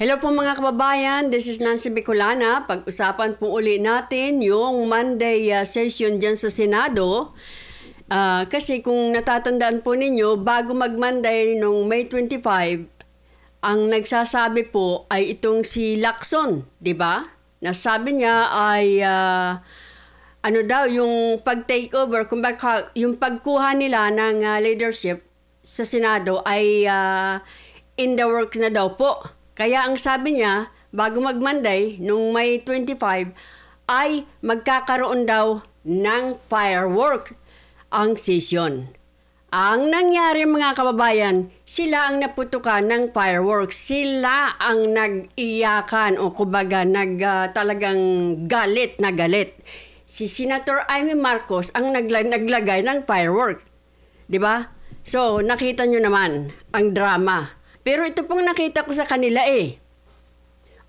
Hello po mga kababayan, this is Nancy Bicolana. Pag-usapan po uli natin yung Monday session dyan sa Senado. Kasi kung natatandaan po ninyo, bago mag-Monday nung May 25, ang nagsasabi po ay itong si Lacson, di ba? Nasabi niya ay ano daw, yung pag-take over, kumbaga yung pagkuha nila ng leadership sa Senado ay in the works na daw po. Kaya ang sabi niya, bago mag-Monday, nung May 25, ay magkakaroon daw ng firework ang session. Ang nangyari mga kababayan, sila ang naputukan ng fireworks. Sila ang nag-iyakan o kumbaga talagang galit na galit. Si Senator Amy Marcos ang naglagay ng firework. Di ba? So, nakita nyo naman ang drama. Pero ito pong nakita ko sa kanila eh.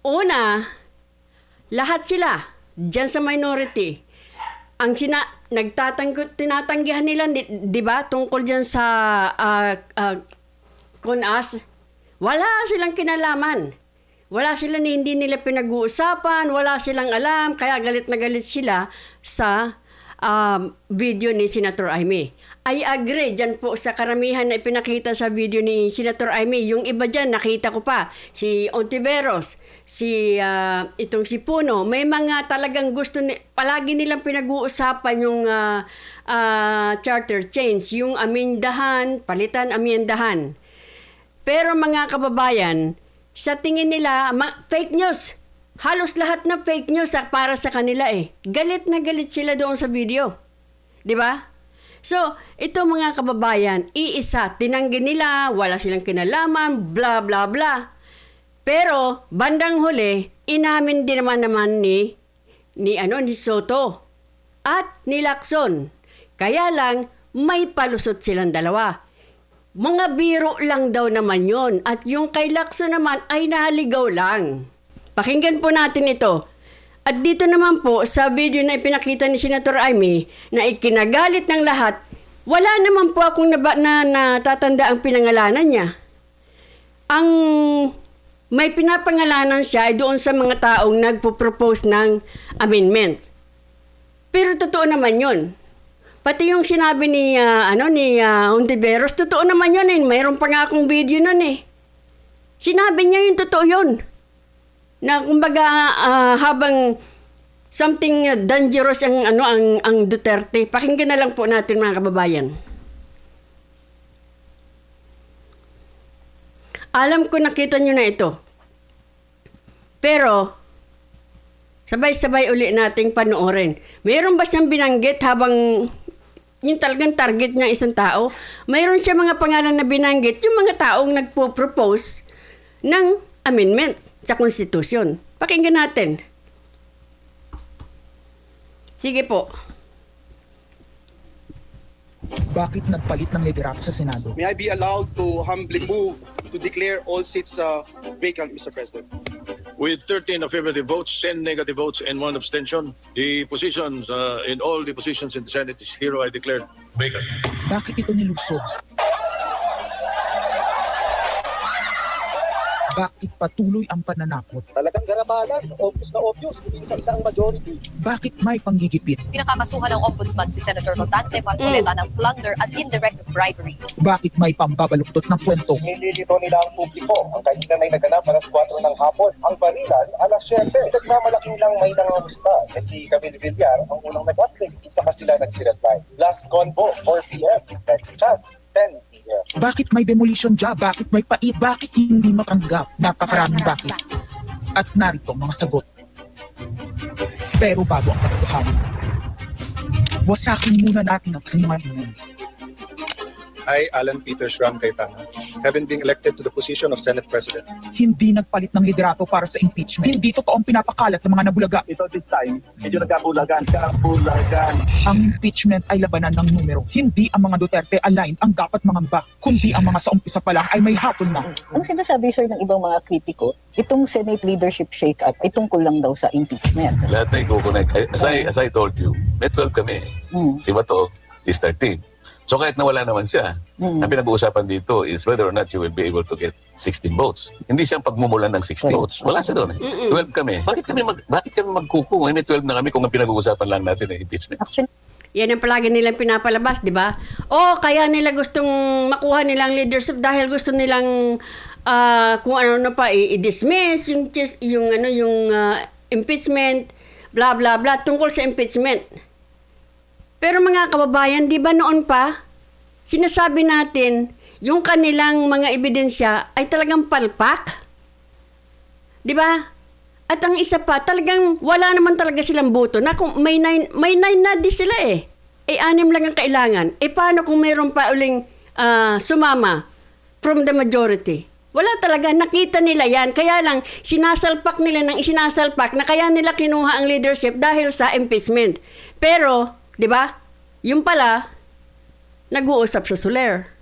Una, lahat sila, dyan sa minority, ang tinatanggihan nila, di ba, tungkol dyan sa kunas, wala silang kinalaman. Wala silang, hindi nila pinag-uusapan, wala silang alam, kaya galit na galit sila sa video ni Senator Amy. I agree dyan po sa karamihan na ipinakita sa video ni Senator Amy. Yung iba dyan, nakita ko pa, si Ontiveros, itong si Puno, may mga talagang palagi nilang pinag-uusapan yung charter change, yung amendahan, palitan amendahan. Pero mga kababayan, sa tingin nila, fake news. Halos lahat na fake news para sa kanila eh. Galit na galit sila doon sa video. Di ba? So, ito mga kababayan, iisa, tinanggi nila, wala silang kinalaman, bla bla bla. Pero, bandang huli, inamin din naman ni Soto at ni Lacson. Kaya lang, may palusot silang dalawa. Mga biro lang daw naman yon. At yung kay Lacson naman ay nahaligaw lang. Pakinggan po natin ito. At dito naman po, sa video na ipinakita ni Senator Amy, na ikinagalit ng lahat, wala naman po akong natatanda ang pinangalanan niya. Ang may pinapangalanan siya ay doon sa mga taong nagpo-propose ng amendment. Pero totoo naman yun. Pati yung sinabi ni Ontiveros, totoo naman yun eh. Mayroon pa nga akong video nun eh. Sinabi niya yung totoo yun. Na kumbaga habang something dangerous ang Duterte. Pakinggan na lang po natin mga kababayan. Alam ko nakita nyo na ito. Pero sabay-sabay uli nating panoorin. Mayroon ba siyang binanggit habang yung talagang target niya isang tao? Mayroon siya mga pangalan na binanggit yung mga taong nagpo-propose ng amendment sa konstitusyon. Pakinggan natin. Sige po. Bakit nagpalit ng liderato sa Senado? May I be allowed to humbly move to declare all seats vacant, Mr. President? With 13 affirmative votes, 10 negative votes, and 1 abstention, the positions in all the positions in the Senate is hereby declared vacant. Bakit ito nilusog? Bakit patuloy ang pananakot? Talagang garabalan, obvious na obvious, isa ang majority. Bakit may panggigipit? Pinakakasuhan ng Ombudsman si Senator Rotante Marcoleta ng plunder at indirect bribery. Bakit may pambabaluktot ng kwento? Nililito nila ang publiko. Ang kahinan ay naganap alas 4 ng hapon. Ang barilan, alas 7. Nagmamalaki nilang may nangangusta. Si Camille Villar ang unang nag-update. Saka sila nagsiretry. Last convo, 4 p.m. Next chat, 10 p.m. Bakit may demolition job? Bakit may pait? Bakit hindi matanggap? Napakaraming bakit. At narito ang mga sagot. Pero bago ang katotohanan, wasakin muna natin ang kasinungalingan. I, Alan Peter Schram Cayetana, having been elected to the position of Senate President. Hindi nagpalit ng liderato para sa impeachment. Hindi totoong pinapakalat ng mga nabulaga. Ito this time, medyo nagkabulagan. Ang impeachment ay labanan ng numero. Hindi ang mga Duterte aligned ang dapat mangamba, kundi ang mga sa umpisa pa lang ay may hatol na. Ang sinasabi sir ng ibang mga kritiko, itong Senate leadership shake-up ay tungkol lang daw sa impeachment. Lahat na i-connect. As I told you, may 12 kami. Si Bato is 13. So kahit nawala naman siya, ang pinag-uusapan dito is whether or not you will be able to get 16 votes. Hindi siyang pagmumulan ng 16 votes. Wala siya doon eh. 12 kami. Bakit kami magkuku? May 12 na kami kung ang pinag-uusapan lang natin ay impeachment. Actually, Yan ang palagi nilang pinapalabas, di ba? Kaya nila gustong makuha nilang leadership dahil gusto nilang kung ano pa i-dismiss yung impeachment, blah blah blah tungkol sa impeachment. Pero mga kababayan, di ba noon pa sinasabi natin yung kanilang mga ebidensya ay talagang palpak? Di ba? At ang isa pa, talagang wala naman talaga silang boto na kung may nine na di sila eh. 6 lang ang kailangan. Paano kung mayroon pa uling sumama from the majority? Wala talaga. Nakita nila yan. Kaya lang, sinasalpak nila ng isinasalpak na kaya nila kinuha ang leadership dahil sa impeachment. Pero, di ba, yung pala, nag-uusap sa Soler.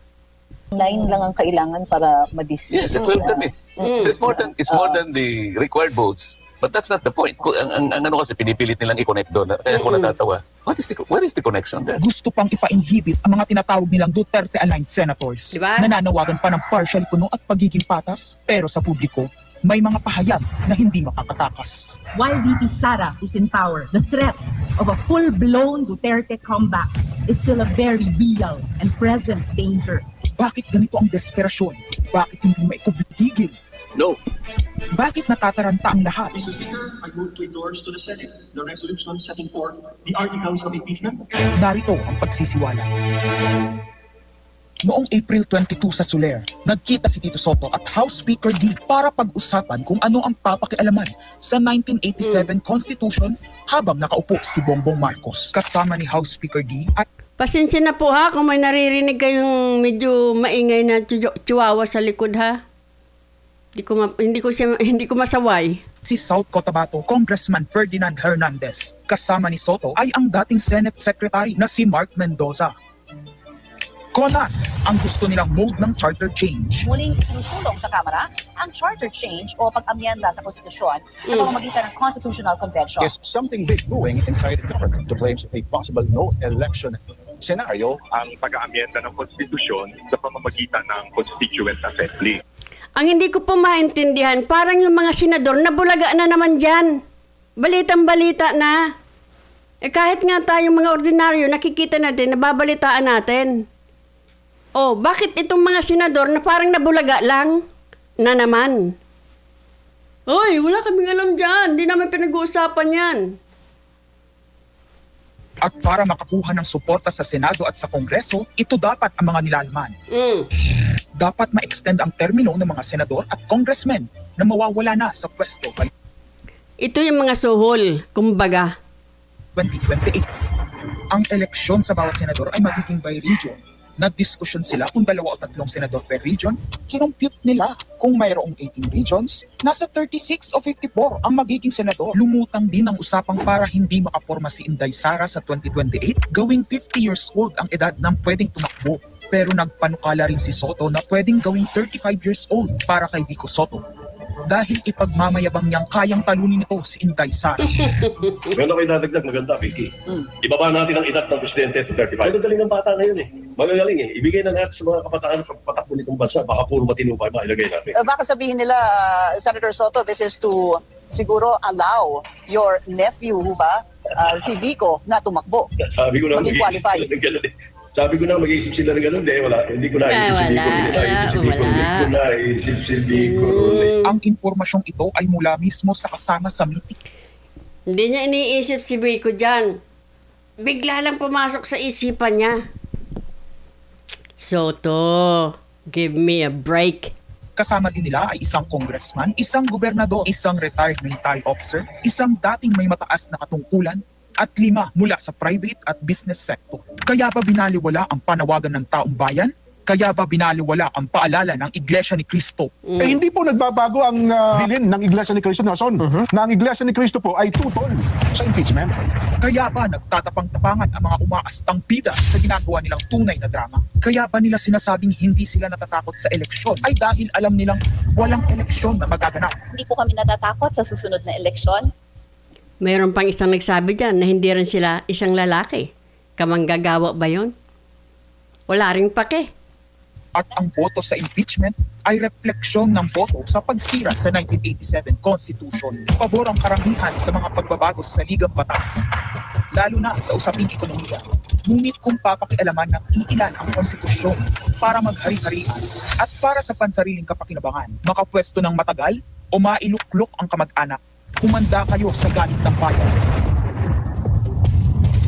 9 lang ang kailangan para Yes, ma-dismiss. 12 kami. So it's more than the required votes. But that's not the point. Ang ano kasi pinipilit nilang i-connect doon. Kaya ako natatawa. What is the connection there? Gusto pang ipa-inhibit ang mga tinatawag nilang Duterte-aligned senators. Diba? Nananawagan pa ng partial kuno at pagiging patas, pero sa publiko, may mga pahayag na hindi makakatakas. While VP Sara is in power, the threat of a full-blown Duterte comeback is still a very real and present danger. Bakit ganito ang desperasyon? Bakit hindi maikubitigil? No. Bakit natataranta ang lahat? Mr. Speaker, I move to endorse to the Senate the resolution setting forth the articles of impeachment. Narito ang pagsisiwala. Noong April 22 sa Soler, nagkita si Tito Soto at House Speaker D para pag-usapan kung ano ang papakialaman sa 1987 Constitution habang nakaupo si Bongbong Marcos. Kasama ni House Speaker D at Pasensya na po ha kung may naririnig kayong medyo maingay na chihuahua sa likod ha. Hindi ko masaway. si South Cotabato Congressman Ferdinand Hernandez. Kasama ni Soto ay ang dating Senate Secretary na si Mark Mendoza. Konas ang gusto nilang mode ng charter change. Muling sinusulong sa Kamara ang charter change o pag-amyenda sa konstitusyon sa pamamagitan ng Constitutional Convention. Is something big brewing inside the government to claims of a possible no-election scenario. Ang pag-aamyenda ng konstitusyon sa pamamagitan ng Constituent Assembly. Ang hindi ko po maintindihan, parang yung mga senador, nabulaga na naman dyan. Balitang-balita na. Kahit nga tayong mga ordinaryo, nakikita natin, nababalitaan natin. Oh, bakit itong mga senador na parang nabulaga lang na naman? Oy, wala kaming alam dyan. Hindi namin pinag-uusapan yan. At para makakuha ng suporta sa Senado at sa Kongreso, ito dapat ang mga nilalaman. Dapat ma-extend ang termino ng mga senador at congressmen na mawawala na sa pwesto by Ito yung mga suhol, kumbaga. 2028. Ang eleksyon sa bawat senador ay magiging by region. Nagdiskusyon sila kung 2 o 3 senador per region. Kinumpute nila kung mayroong 18 regions, nasa 36 o 54 ang magiging senador. Lumutang din ang usapang para hindi makaporma si Inday Sara sa 2028, gawing 50 years old ang edad ng pwedeng tumakbo. Pero nagpanukala rin si Soto na pwedeng gawing 35 years old para kay Vico Soto. Dahil ipagmamayabang niyang kayang talunin ito si Inday Sara. Meron kayo dadagdag, maganda, Vicky. Ibaba natin ang edad ng presidente to 35. Magagaling ng bata ngayon eh. Magagaling eh. Ibigay na natin sa mga kabataan ng patakbo nitong bansa. Baka puro matino pa ilagay natin. Baka sabihin nila, Senator Soto, this is to siguro allow your nephew, ba, si Vico, na tumakbo. Sabi ko na mag-qualify. Sabi ko na mag-iisip sila ng gano'n, hindi ko naisip si Vico. Ang impormasyong ito ay mula mismo sa kasama sa meeting. Hindi niya iniisip si Vico dyan. Bigla lang pumasok sa isipan niya. Soto, give me a break. Kasama din nila ay isang congressman, isang gobernador, isang retired military officer, isang dating may mataas na katungkulan, at 5 mula sa private at business sector. Kaya ba binaliwala ang panawagan ng taong bayan? Kaya ba binaliwala ang paalala ng Iglesia ni Cristo? Hindi po nagbabago ang bilin ng Iglesia ni Cristo, Nelson, na ang Iglesia ni Cristo po ay tutol sa impeachment. Kaya ba nagtatapang-tapangan ang mga umaastang bida sa ginagawa nilang tunay na drama? Kaya ba nila sinasabing hindi sila natatakot sa eleksyon ay dahil alam nilang walang eleksyon na magaganap? Hindi po kami natatakot sa susunod na eleksyon. Mayroon pang isang nagsabi dyan na hindi rin sila isang lalaki. Kamanggagawa ba yon? Wala rin pake. At ang boto sa impeachment ay refleksyon ng boto sa pagsira sa 1987 Constitution. Pabor ang karamihan sa mga pagbabago sa ligang batas, lalo na sa usaping ekonomiya. Ngunit kung papakialaman ng iilan ang konstitusyon para maghari-harian at para sa pansariling kapakinabangan, makapwesto ng matagal o mailuklok ang kamag-anak, kumanda kayo sa galit ng bayan.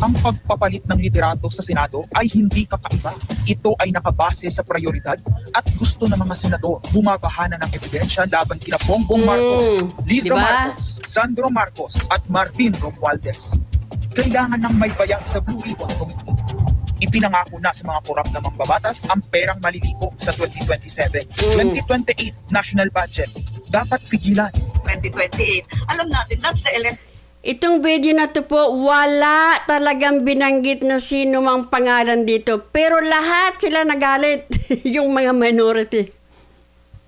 Ang pagpapalit ng liderato sa Senado ay hindi kakaiba. Ito ay nakabase sa prioridad at gusto ng mga senador. Bumabahana ng ebidensya laban kina Bongbong Marcos, Liza Diba? Marcos, Sandro Marcos at Martin Romualdez. Kailangan ng may bayag sa Blue Ribbon Committee. Ipinangako na sa mga korap na mambabatas ang perang malilipo sa 2027. 2028 national budget. Dapat pigilan. 2028. Alam natin, that's the election. Itong video na to po, wala talagang binanggit na sino mang pangalan dito. Pero lahat sila nagalit, yung mga minority.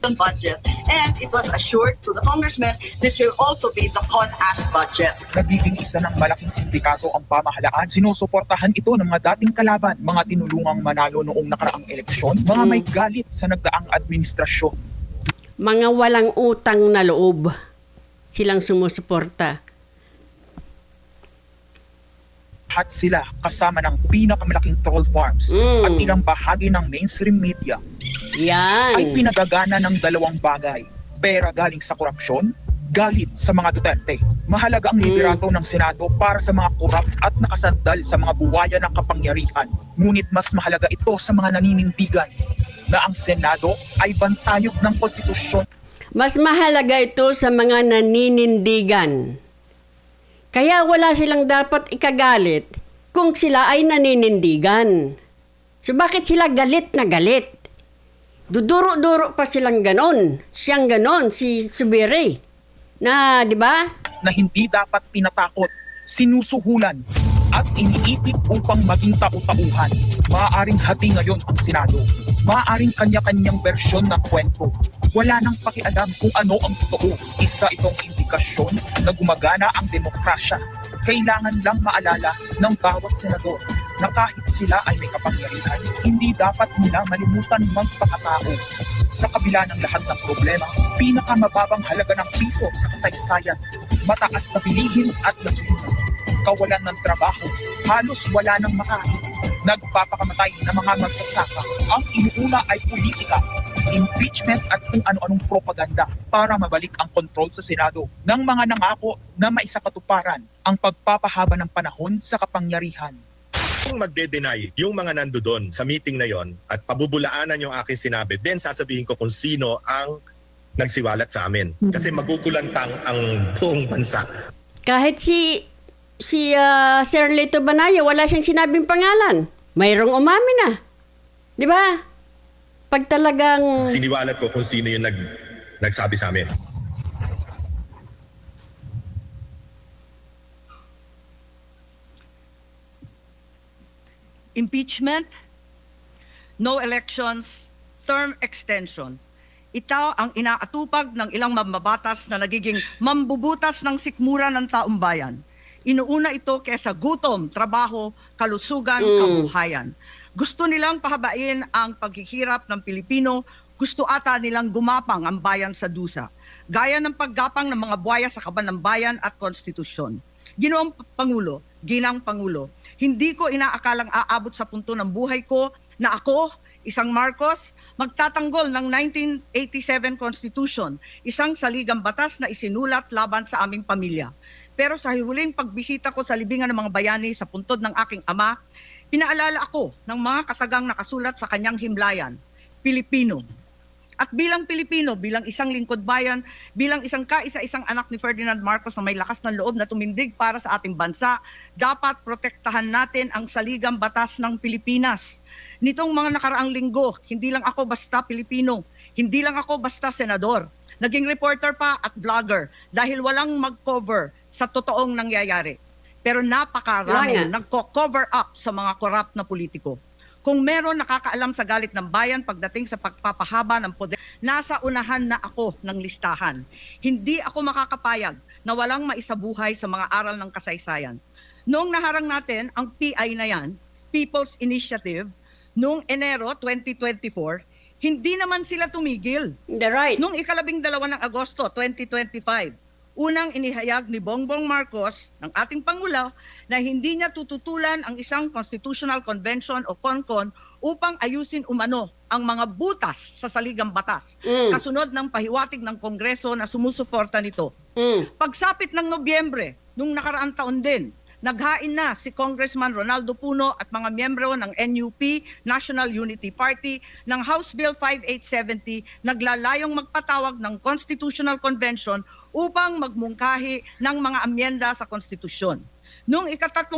Budget. And it was assured to the congressman, this will also be the CONAS budget. Nagiging isa ng malaking sindikato ang pamahalaan. Sinusuportahan ito ng mga dating kalaban, mga tinulungang manalo noong nakaraang eleksyon, mga may galit sa nagdaang administrasyon. Mga walang utang na loob silang sumusuporta. Lahat sila kasama ng pinakamalaking troll farms at ilang bahagi ng mainstream media Yan. ay pinagagana ng dalawang bagay. Pera galing sa korupsyon, galit sa mga Duterte. Mahalaga ang liderato ng Senado para sa mga korap at nakasandal sa mga buwaya ng kapangyarihan. Ngunit mas mahalaga ito sa mga naninindigan na ang Senado ay bantayog ng konstitusyon. Mas mahalaga ito sa mga naninindigan. Kaya wala silang dapat ikagalit kung sila ay naninindigan. So bakit sila galit na galit? Duduro-duro pa silang ganon. Siyang ganon, si Subiri. Na, di ba? Na hindi dapat pinatakot, sinusuhulan at iniitik upang maging tau-tauhan. Maaaring hati ngayon ang Senado. Maaaring kanya-kanyang bersyon ng kwento. Wala nang pakialam kung ano ang totoo. Isa itong indikasyon na gumagana ang demokrasya. Kailangan lang maalala ng bawat senador na kahit sila ay may kapangyarihan, hindi dapat nila malimutan magpakatao. Sa kabila ng lahat ng problema, pinakamababang halaga ng piso sa kasaysayan, mataas na bilihin at gasolina, kawalan ng trabaho, halos wala nang makain, nagpapakamatay na mga magsasaka. Ang inuuna ay politika, impeachment at kung ano-anong propaganda para mabalik ang kontrol sa Senado ng mga nangako na maisakatuparan ang pagpapahaba ng panahon sa kapangyarihan. Kung magde-deny yung mga nandoon sa meeting na yon at pabubulaanan yung aking sinabi, then sasabihin ko kung sino ang nagsiwalat sa amin. Kasi magugulantang ang buong bansa. Kahit si Sir Lito Banaya, wala siyang sinabing pangalan. Mayroong umamin na. Di ba? Pag talagang... Siniwalat ko kung sino yung nagsabi sa amin. Impeachment, no elections, term extension. Ito ang inaatupag ng ilang mambabatas na nagiging mambubutas ng sikmura ng taong bayan. Inuuna ito kaysa gutom, trabaho, kalusugan, kabuhayan. Gusto nilang pahabain ang paghihirap ng Pilipino, gusto ata nilang gumapang ang bayan sa dusa. Gaya ng paggapang ng mga buhaya sa kaban ng bayan at konstitusyon. Ginoong Pangulo, Ginang Pangulo, hindi ko inaakalang aabot sa punto ng buhay ko na ako, isang Marcos, magtatanggol ng 1987 Constitution, isang saligang batas na isinulat laban sa aming pamilya. Pero sa huling pagbisita ko sa libingan ng mga bayani sa puntod ng aking ama, pinaalala ako ng mga kasagang nakasulat sa kanyang himlayan, Pilipino. At bilang Pilipino, bilang isang lingkod bayan, bilang isang kaisa-isang anak ni Ferdinand Marcos na may lakas ng loob na tumindig para sa ating bansa, dapat protektahan natin ang saligang batas ng Pilipinas. Nitong mga nakaraang linggo, hindi lang ako basta Pilipino, hindi lang ako basta senador, naging reporter pa at vlogger dahil walang mag-cover sa totoong nangyayari. Pero napakaraming nagko-cover up sa mga korap na politiko. Kung meron nakakaalam sa galit ng bayan pagdating sa pagpapahaba ng poder, nasa unahan na ako ng listahan. Hindi ako makakapayag na walang maisabuhay sa mga aral ng kasaysayan. Noong naharang natin ang PI na yan, People's Initiative, noong Enero 2024, Hindi naman sila tumigil. Right. Noong 12 ng Agosto 2025, unang inihayag ni Bongbong Marcos ng ating Pangulo na hindi niya tututulan ang isang Constitutional Convention o CONCON upang ayusin umano ang mga butas sa saligang batas. Kasunod ng pahiwatig ng Kongreso na sumusuporta nito. Pagsapit ng Nobyembre, nung nakaraang taon din, naghain na si Congressman Ronaldo Puno at mga miyembro ng NUP, National Unity Party, ng House Bill 5870, naglalayong magpatawag ng Constitutional Convention upang magmungkahi ng mga amyenda sa konstitusyon. Noong 30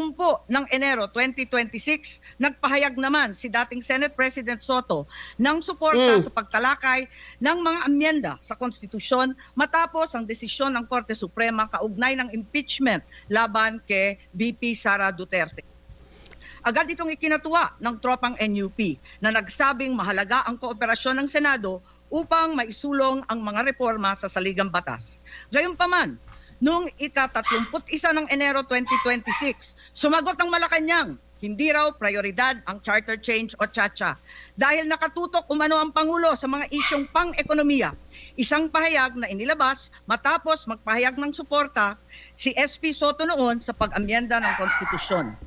ng Enero 2026, nagpahayag naman si dating Senate President Soto ng suporta sa pagtalakay ng mga amyenda sa konstitusyon matapos ang desisyon ng Korte Suprema kaugnay ng impeachment laban kay VP Sara Duterte. Agad itong ikinatuwa ng tropang NUP na nagsabing mahalaga ang kooperasyon ng Senado upang maisulong ang mga reforma sa saligang batas. Gayunpaman, noong ika-31 ng Enero 2026, sumagot ang Malacanang, hindi raw prioridad ang charter change o CHA-CHA dahil nakatutok umano ang Pangulo sa mga isyong pang-ekonomiya. Isang pahayag na inilabas matapos magpahayag ng suporta si SP Soto noon sa pag-amyenda ng konstitusyon.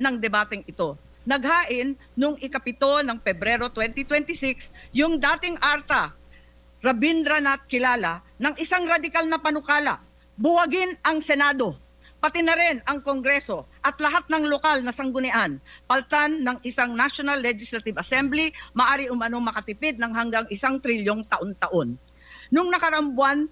Ng debateng ito, naghain noong ika-7 ng Pebrero 2026 yung dating ARTA, Rabindranath Kilala, ng isang radikal na panukala, buwagin ang Senado, pati na rin ang Kongreso at lahat ng lokal na sanggunian, paltan ng isang National Legislative Assembly, maari umanong makatipid ng hanggang 1 trilyong taon-taon. Nung nakaraang buwan,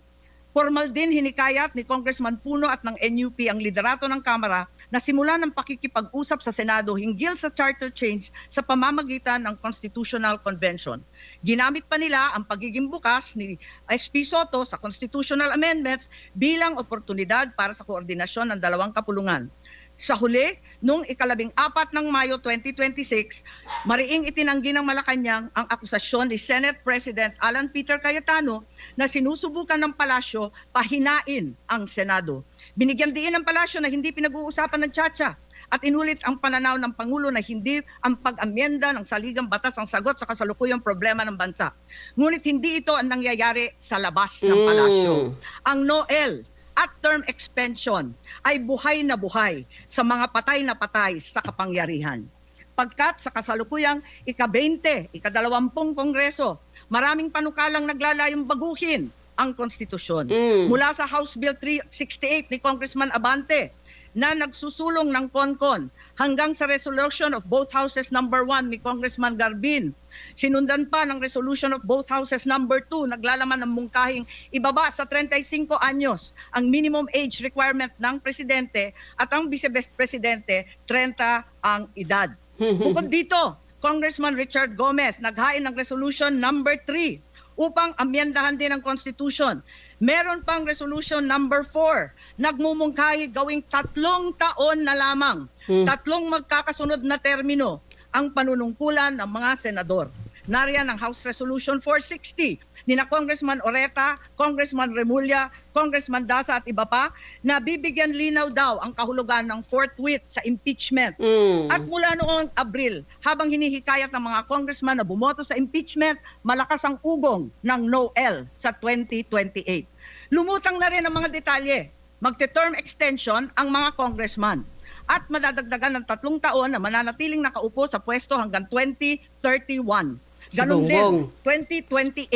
formal din hinikayat ni Congressman Puno at ng NUP ang liderato ng Kamara na simulan ng pakikipag-usap sa Senado hinggil sa charter change sa pamamagitan ng Constitutional Convention. Ginamit pa nila ang pagiging bukas ni SP Soto sa constitutional amendments bilang oportunidad para sa koordinasyon ng dalawang kapulungan. Sa huli, noong 14 ng Mayo 2026, mariing itinanggi ng Malacanang ang akusasyon ni Senate President Alan Peter Cayetano na sinusubukan ng palasyo pahinain ang Senado. Binigyan diin ng palasyo na hindi pinag-uusapan ng CHA-CHA at inulit ang pananaw ng Pangulo na hindi ang pag-amyenda ng saligang batas ang sagot sa kasalukuyang problema ng bansa. Ngunit hindi ito ang nangyayari sa labas ng palasyo. Ang NOEL at term extension ay buhay na buhay sa mga patay na patay sa kapangyarihan. Pagkat sa kasalukuyang ika-20, ika-20 Kongreso, maraming panukalang naglalayong baguhin ang konstitusyon. Mula sa House Bill 368 ni Congressman Abante na nagsusulong ng CONCON hanggang sa resolution of both houses number 1 ni Congressman Garbin. Sinundan pa ng resolution of both houses number 2, naglalaman ng mungkahing ibaba sa 35 anyos ang minimum age requirement ng presidente at ang vice-presidente 30 ang edad. Bukod dito, Congressman Richard Gomez naghain ng resolution number 3 upang amyendahan din ang Constitution. Meron pang resolution number 4, nagmumungkahi gawing 3 taon na lamang, 3 magkakasunod na termino ang panunungkulan ng mga senador. Nariyan ang House Resolution 460 ni na Congressman Oreta, Congressman Remulla, Congressman Daza at iba pa na bibigyan linaw daw ang kahulugan ng forthwith sa impeachment. At mula noong Abril, habang hinihikayat ng mga congressman na bumoto sa impeachment, malakas ang ugong ng NOEL sa 2028. Lumutang na rin ang mga detalye. Magte-term extension ang mga congressman at madadagdagan ng 3 taon na mananatiling nakaupo sa pwesto hanggang 2031. Ganon din, 2028.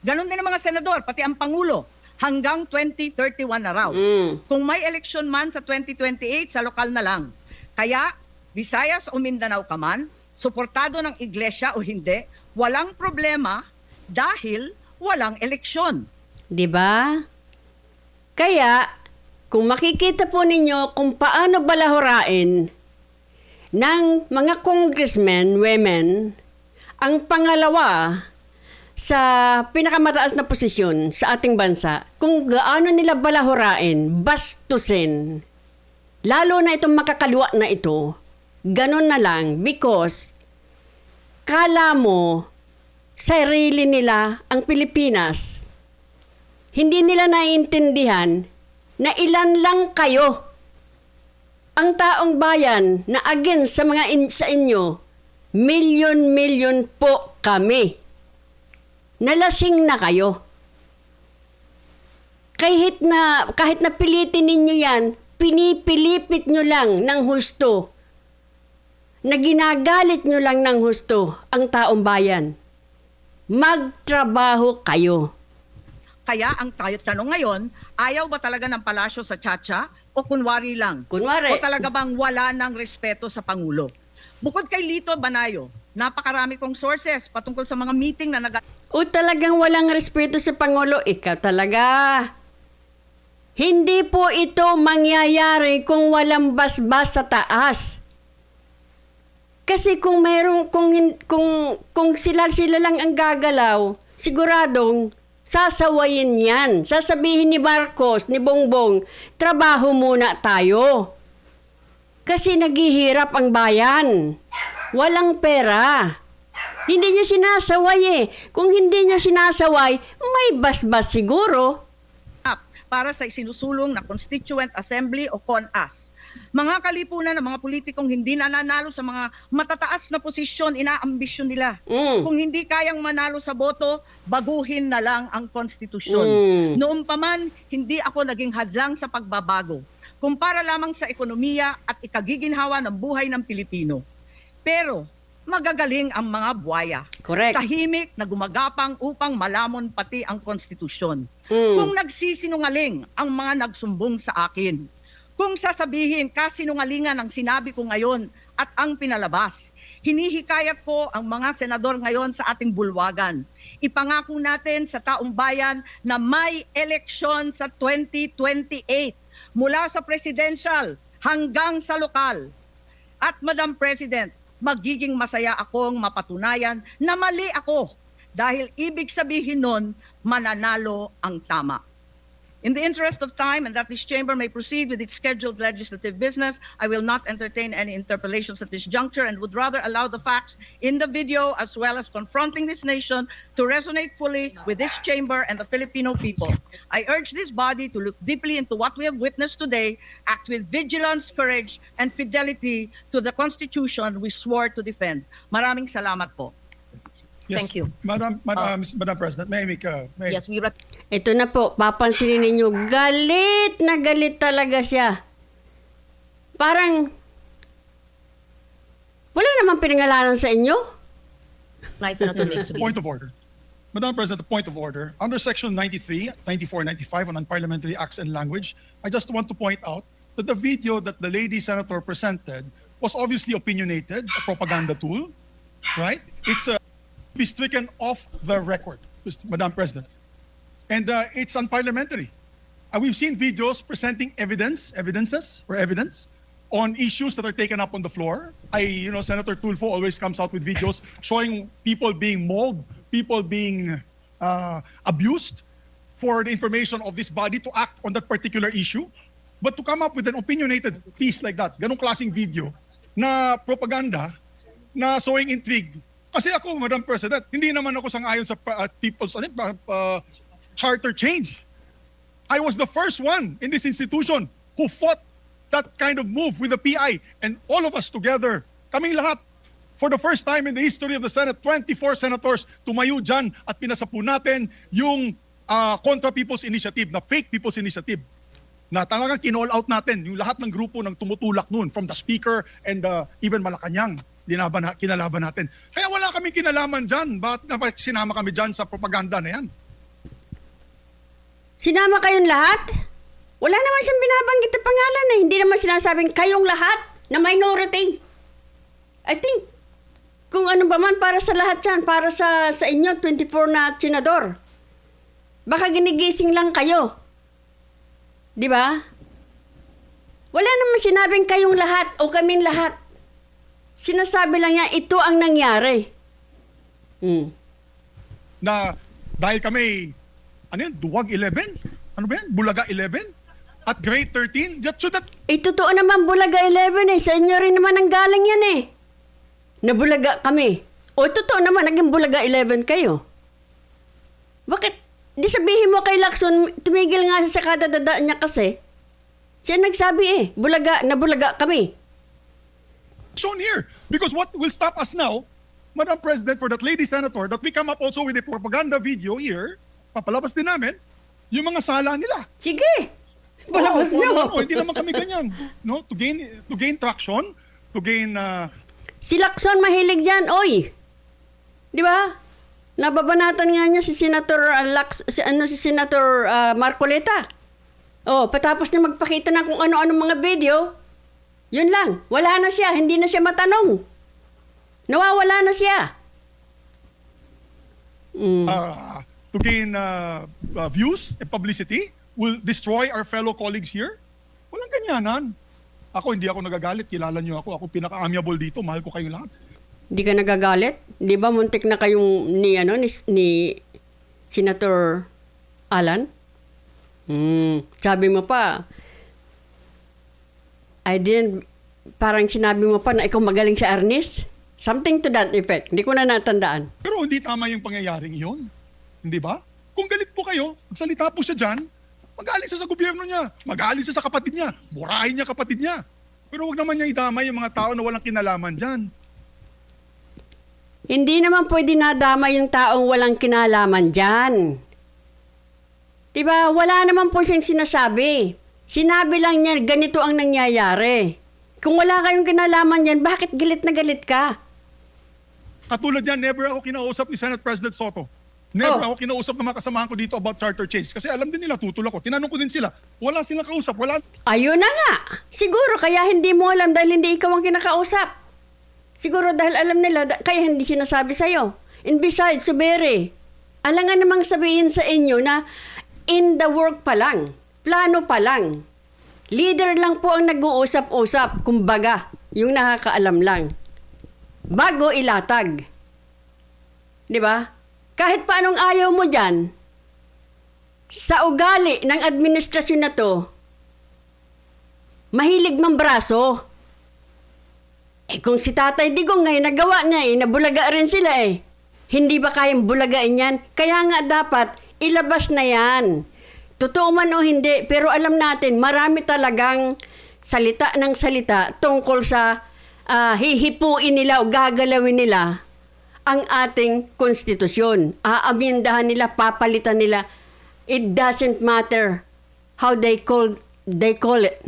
Ganon din ang mga senador, pati ang Pangulo, hanggang 2031 na raw. Kung may eleksyon man sa 2028, sa lokal na lang. Kaya, Visayas o Mindanao ka man, suportado ng iglesia o hindi, walang problema dahil walang eleksyon. Diba? Kaya, kung makikita po ninyo kung paano balahurain ng mga congressmen, women, ang pangalawa sa pinakamataas na posisyon sa ating bansa, kung gaano nila balahurain, bastusin, lalo na itong makakaliwa na ito, ganun na lang because kala mo sarili nila ang Pilipinas. Hindi nila naiintindihan na ilan lang kayo ang taong bayan na against sa mga sa inyo Milyon-milyon po kami. Nalasing na kayo. Kahit na pilitin ninyo yan, pinipilipit nyo lang ng husto. Na ginagalit nyo lang ng husto ang taong bayan. Magtrabaho kayo. Kaya ang tanong ngayon, ayaw ba talaga ng palasyo sa Chacha o kunwari lang? Kunwari. O talaga bang wala ng respeto sa Pangulo? Bukod kay Lito Banayo, napakarami kong sources patungkol sa mga meeting na O talagang walang respeto sa Pangulo? Ikaw talaga. Hindi po ito mangyayari kung walang basbas sa taas. Kasi kung sila lang ang gagalaw, siguradong sasawayin yan. Sasabihin ni Marcos, ni Bongbong, trabaho muna tayo. Kasi naghihirap ang bayan. Walang pera. Hindi niya sinasaway eh. Kung hindi niya sinasaway, may basbas siguro. para sa isinusulong na Constituent Assembly o CONAS. Mga kalipunan ng mga politikong hindi nananalo sa mga matataas na posisyon, inaambisyon nila. Kung hindi kayang manalo sa boto, baguhin na lang ang konstitusyon. Noon pa man, hindi ako naging hadlang sa pagbabago. Kumpara lamang sa ekonomiya at ikagiginhawa ng buhay ng Pilipino. Pero magagaling ang mga buwaya. Correct. Tahimik na gumagapang upang malamon pati ang konstitusyon. Kung nagsisinungaling ang mga nagsumbong sa akin, kung sasabihin kasinungalingan ang sinabi ko ngayon at ang pinalabas, hinihikayat ko ang mga senador ngayon sa ating bulwagan. Ipangako natin sa taong bayan na may eleksyon sa 2028 mula sa presidential hanggang sa lokal. At Madam President, magiging masaya akong mapatunayan na mali ako dahil ibig sabihin nun, mananalo ang tama. In the interest of time and that this chamber may proceed with its scheduled legislative business, I will not entertain any interpellations at this juncture and would rather allow the facts in the video as well as confronting this nation to resonate fully with this chamber and the Filipino people. I urge this body to look deeply into what we have witnessed today, act with vigilance, courage, and fidelity to the Constitution we swore to defend. Maraming salamat po. Yes. Thank you. Madam President, may I make Yes, we Ito na po, papansinin ninyo, galit na galit talaga siya. Parang, wala namang pinangalanan sa inyo. Point of order. Madam President, point of order. Under Section 93, 94, 95 on Unparliamentary Acts and Language, I just want to point out that the video that the lady senator presented was obviously opinionated, a propaganda tool, right? It's be stricken off the record, Madam President. And it's unparliamentary. We've seen videos presenting evidence on issues that are taken up on the floor. Senator Tulfo always comes out with videos showing people being mauled, people being abused for the information of this body to act on that particular issue. But to come up with an opinionated piece like that, ganong klaseng video na propaganda na showing intrigue. Kasi ako, Madam President, hindi naman ako sang-ayon sa people's charter change. I was the first one in this institution who fought that kind of move with the PI. And all of us together, kaming lahat, for the first time in the history of the Senate, 24 senators tumayo dyan at pinasapo natin yung Contra People's Initiative, na fake People's Initiative. Na talagang kinall out natin yung lahat ng grupo ng tumutulak nun, from the Speaker and even Malacanang. Kinalaban natin. Kaya wala kaming kinalaman dyan. Bakit sinama kami dyan sa propaganda na yan? Sinama kayong lahat? Wala naman siyang binabanggit na pangalan eh. Hindi naman sinasabing kayong lahat na minority. I think, kung ano ba man para sa lahat yan, para sa inyo, 24 na senador. Baka ginigising lang kayo. Di ba? Wala naman sinabing kayong lahat o kaming lahat. Sinasabi lang niya, ito ang nangyari. Na dahil kami, Duwag 11? Ano ba yan? Bulaga 11? At grade 13? Totoo naman Bulaga 11 eh. Sa inyo rin naman ang galing yan eh. Nabulaga kami. O totoo naman, naging Bulaga 11 kayo. Bakit? Di sabihin mo kay Lacson, tumigil nga sa kadadadaan niya kasi. Siya nagsabi eh, Bulaga kami. shown here. Because what will stop us now, Madam President, for that lady senator, that we come up also with a propaganda video here, papalabas din namin, yung mga sala nila. Sige! Palabas nyo! Hindi naman kami ganyan. No? To gain traction, to gain... Si Lacson mahilig dyan, oy! Di ba? Nababanatan nga niya si Senator si Senator Marcoleta. Oh, patapos niya magpakita na kung ano-ano mga video, yun lang. Wala na siya, hindi na siya matanong. Nawawala na siya. To gain views and publicity, will destroy our fellow colleagues here? Walang ganyanan. Ako, hindi ako nagagalit. Kilala niyo ako. Ako pinaka-amiable dito. Mahal ko kayo lahat. Hindi ka nagagalit? Di ba muntik na kayong ni Senator Alan? Sabi mo pa, parang sinabi mo pa na ikaw magaling sa Arnis? Something to that effect. Hindi ko na natandaan. Pero hindi tama yung pangyayaring iyon. Hindi ba? Kung galit po kayo, magsalita po siya dyan, magalit siya sa gobyerno niya, magalit siya sa kapatid niya, murahin niya kapatid niya. Pero wag naman niya idamay yung mga tao na walang kinalaman dyan. Hindi naman pwede nadama yung taong walang kinalaman dyan. Diba? Wala naman po siyang sinasabi. Sinabi lang niya, ganito ang nangyayari. Kung wala kayong kinalaman dyan, bakit galit na galit ka? Katulad yan, never ako kinausap ni Senate President Soto. Never ako kinausap ng mga kasamahan ko dito about charter change. Kasi alam din nila, tutol ako. Tinanong ko din sila. Wala silang kausap. Wala. Ayun na nga. Siguro kaya hindi mo alam dahil hindi ikaw ang kinakausap. Siguro dahil alam nila, kaya hindi sinasabi sa'yo. And besides, Subere, alangan namang sabihin sa inyo na in the work pa lang, plano pa lang. Leader lang po ang nag-uusap-usap, kumbaga, yung nakakaalam lang. Bago ilatag. Di ba? Kahit paanong ayaw mo dyan, sa ugali ng administrasyon na to, mahilig mang braso. Kung si Tatay Digong ngayon nagawa niya nabulaga rin sila Hindi ba kayang bulagain yan? Kaya nga dapat, ilabas na yan. Totoo man o hindi, pero alam natin, marami talagang salita ng salita tungkol sa hihipuin nila o gagalawin nila ang ating konstitusyon. Aamindahan nila, papalitan nila. It doesn't matter how they call it.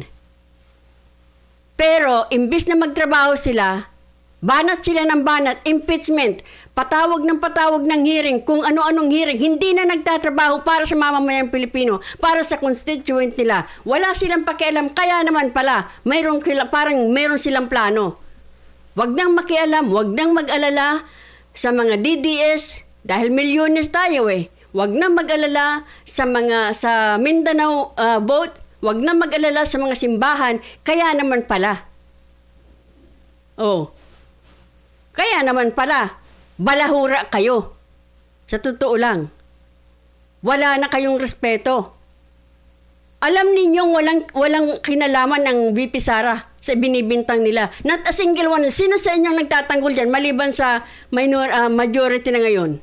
Pero, imbis na magtrabaho sila, banat sila ng banat, impeachment, patawag ng hearing, kung ano-anong hearing, hindi na nagtatrabaho para sa mamamayang Pilipino, para sa constituent nila. Wala silang pakialam, kaya naman pala, parang mayroon silang plano. Wag nang makialam, wag nang mag-alala sa mga DDS, dahil milyones tayo Wag nang mag-alala sa Mindanao vote, wag nang mag-alala sa mga simbahan, kaya naman pala. Kaya naman pala, balahura kayo. Sa totoo lang. Wala na kayong respeto. Alam ninyong walang kinalaman ng VP Sara sa binibintang nila. Not a single one. Sino sa inyong nagtatanggol dyan maliban sa majority na ngayon?